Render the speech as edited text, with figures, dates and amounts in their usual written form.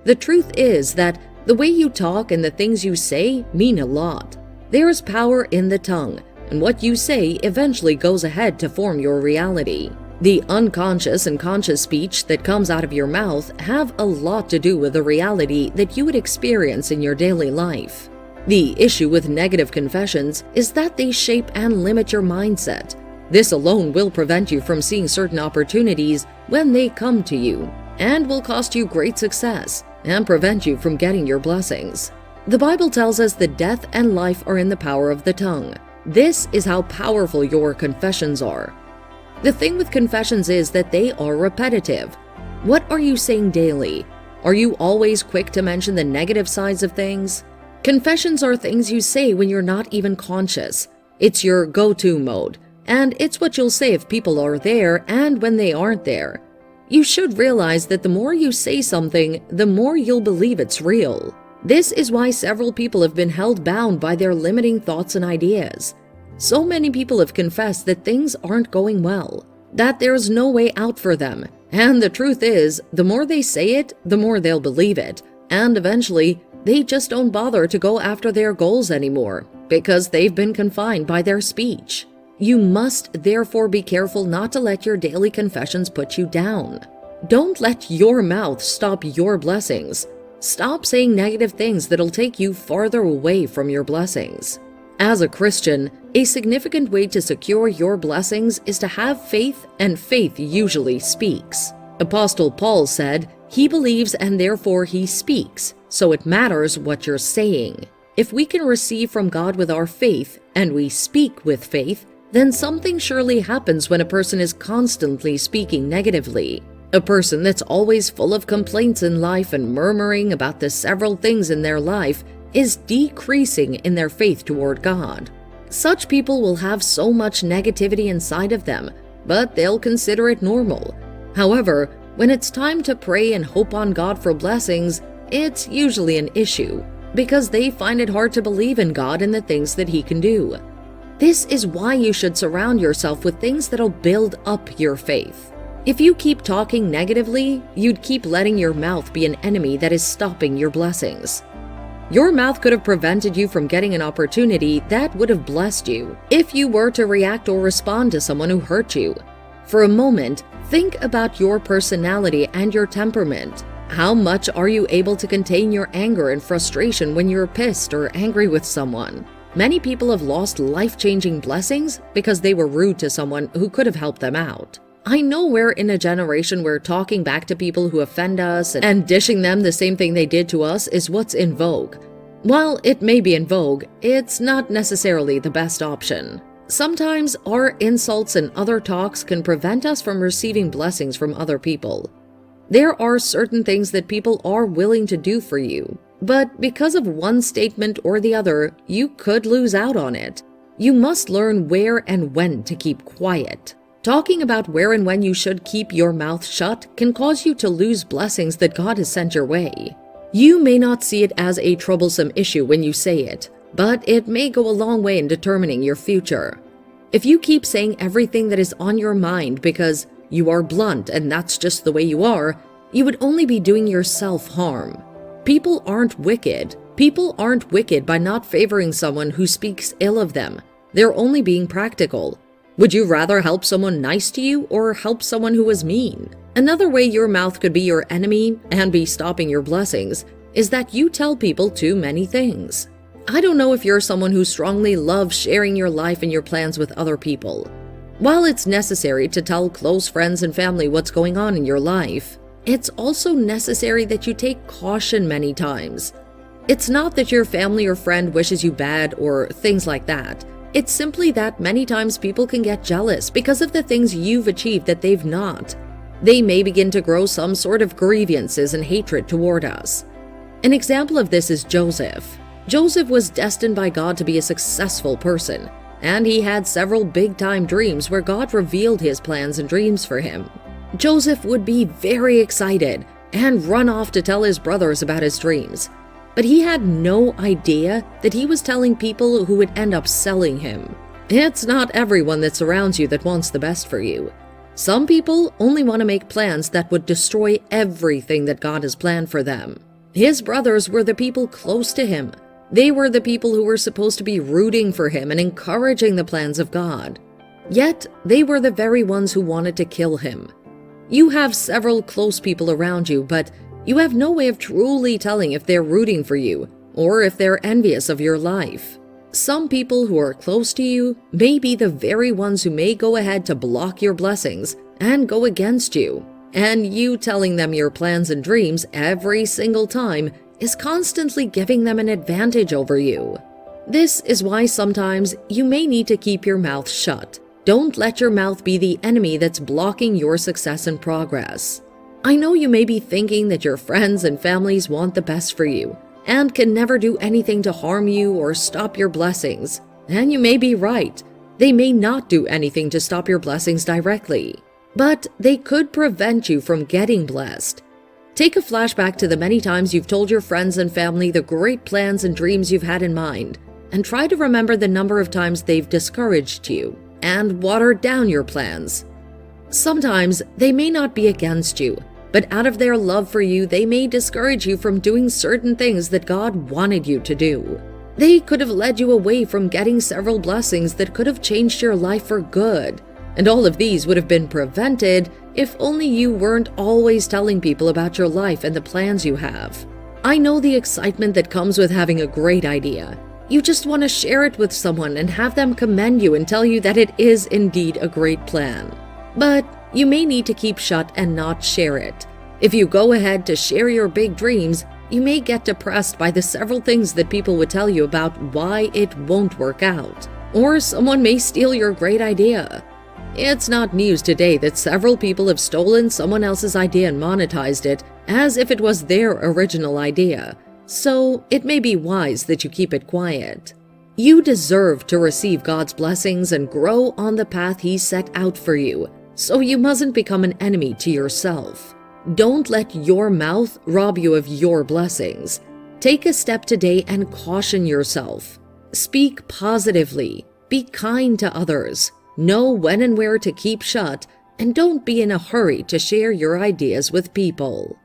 The truth is that the way you talk and the things you say mean a lot. There is power in the tongue, and what you say eventually goes ahead to form your reality. The unconscious and conscious speech that comes out of your mouth have a lot to do with the reality that you would experience in your daily life. The issue with negative confessions is that they shape and limit your mindset. This alone will prevent you from seeing certain opportunities when they come to you, and will cost you great success and prevent you from getting your blessings. The Bible tells us that death and life are in the power of the tongue. This is how powerful your confessions are. The thing with confessions is that they are repetitive. What are you saying daily? Are you always quick to mention the negative sides of things? Confessions are things you say when you're not even conscious. It's your go-to mode, and it's what you'll say if people are there and when they aren't there. You should realize that the more you say something, the more you'll believe it's real. This is why several people have been held bound by their limiting thoughts and ideas. So many people have confessed that things aren't going well, that there's no way out for them, and the truth is, the more they say it, the more they'll believe it, and eventually, they just don't bother to go after their goals anymore because they've been confined by their speech. You must therefore be careful not to let your daily confessions put you down. Don't let your mouth stop your blessings. Stop saying negative things that'll take you farther away from your blessings. As a Christian, a significant way to secure your blessings is to have faith, and faith usually speaks. Apostle Paul said, "He believes and therefore he speaks, so it matters what you're saying." If we can receive from God with our faith, and we speak with faith, then something surely happens when a person is constantly speaking negatively. A person that's always full of complaints in life and murmuring about the several things in their life is decreasing in their faith toward God. Such people will have so much negativity inside of them, but they'll consider it normal. However, when it's time to pray and hope on God for blessings, it's usually an issue, because they find it hard to believe in God and the things that He can do. This is why you should surround yourself with things that'll build up your faith. If you keep talking negatively, you'd keep letting your mouth be an enemy that is stopping your blessings. Your mouth could have prevented you from getting an opportunity that would have blessed you if you were to react or respond to someone who hurt you. For a moment, think about your personality and your temperament. How much are you able to contain your anger and frustration when you're pissed or angry with someone? Many people have lost life-changing blessings because they were rude to someone who could have helped them out. I know we're in a generation where talking back to people who offend us and dishing them the same thing they did to us is what's in vogue. While it may be in vogue, it's not necessarily the best option. Sometimes our insults and other talks can prevent us from receiving blessings from other people. There are certain things that people are willing to do for you, but because of one statement or the other, you could lose out on it. You must learn where and when to keep quiet. Talking about where and when you should keep your mouth shut can cause you to lose blessings that God has sent your way. You may not see it as a troublesome issue when you say it, but it may go a long way in determining your future. If you keep saying everything that is on your mind because you are blunt and that's just the way you are, you would only be doing yourself harm. People aren't wicked. People aren't wicked by not favoring someone who speaks ill of them. They're only being practical. Would you rather help someone nice to you or help someone who is mean? Another way your mouth could be your enemy and be stopping your blessings is that you tell people too many things. I don't know if you're someone who strongly loves sharing your life and your plans with other people. While it's necessary to tell close friends and family what's going on in your life, it's also necessary that you take caution many times. It's not that your family or friend wishes you bad or things like that. It's simply that many times people can get jealous because of the things you've achieved that they've not. They may begin to grow some sort of grievances and hatred toward us. An example of this is Joseph. Joseph was destined by God to be a successful person, and he had several big-time dreams where God revealed his plans and dreams for him. Joseph would be very excited and run off to tell his brothers about his dreams. But he had no idea that he was telling people who would end up selling him. It's not everyone that surrounds you that wants the best for you. Some people only want to make plans that would destroy everything that God has planned for them. His brothers were the people close to him. They were the people who were supposed to be rooting for him and encouraging the plans of God. Yet, they were the very ones who wanted to kill him. You have several close people around you, but you have no way of truly telling if they're rooting for you or if they're envious of your life. Some people who are close to you may be the very ones who may go ahead to block your blessings and go against you. And you telling them your plans and dreams every single time is constantly giving them an advantage over you. This is why sometimes you may need to keep your mouth shut. Don't let your mouth be the enemy that's blocking your success and progress. I know you may be thinking that your friends and families want the best for you and can never do anything to harm you or stop your blessings. And you may be right. They may not do anything to stop your blessings directly, but they could prevent you from getting blessed. Take a flashback to the many times you've told your friends and family the great plans and dreams you've had in mind, and try to remember the number of times they've discouraged you and watered down your plans. Sometimes they may not be against you, but out of their love for you, they may discourage you from doing certain things that God wanted you to do. They could have led you away from getting several blessings that could have changed your life for good. And all of these would have been prevented if only you weren't always telling people about your life and the plans you have. I know the excitement that comes with having a great idea. You just want to share it with someone and have them commend you and tell you that it is indeed a great plan. But you may need to keep shut and not share it. If you go ahead to share your big dreams, you may get depressed by the several things that people would tell you about why it won't work out. Or someone may steal your great idea. It's not news today that several people have stolen someone else's idea and monetized it as if it was their original idea. So it may be wise that you keep it quiet. You deserve to receive God's blessings and grow on the path He set out for you, so you mustn't become an enemy to yourself. Don't let your mouth rob you of your blessings. Take a step today and caution yourself. Speak positively. Be kind to others. Know when and where to keep shut, and don't be in a hurry to share your ideas with people.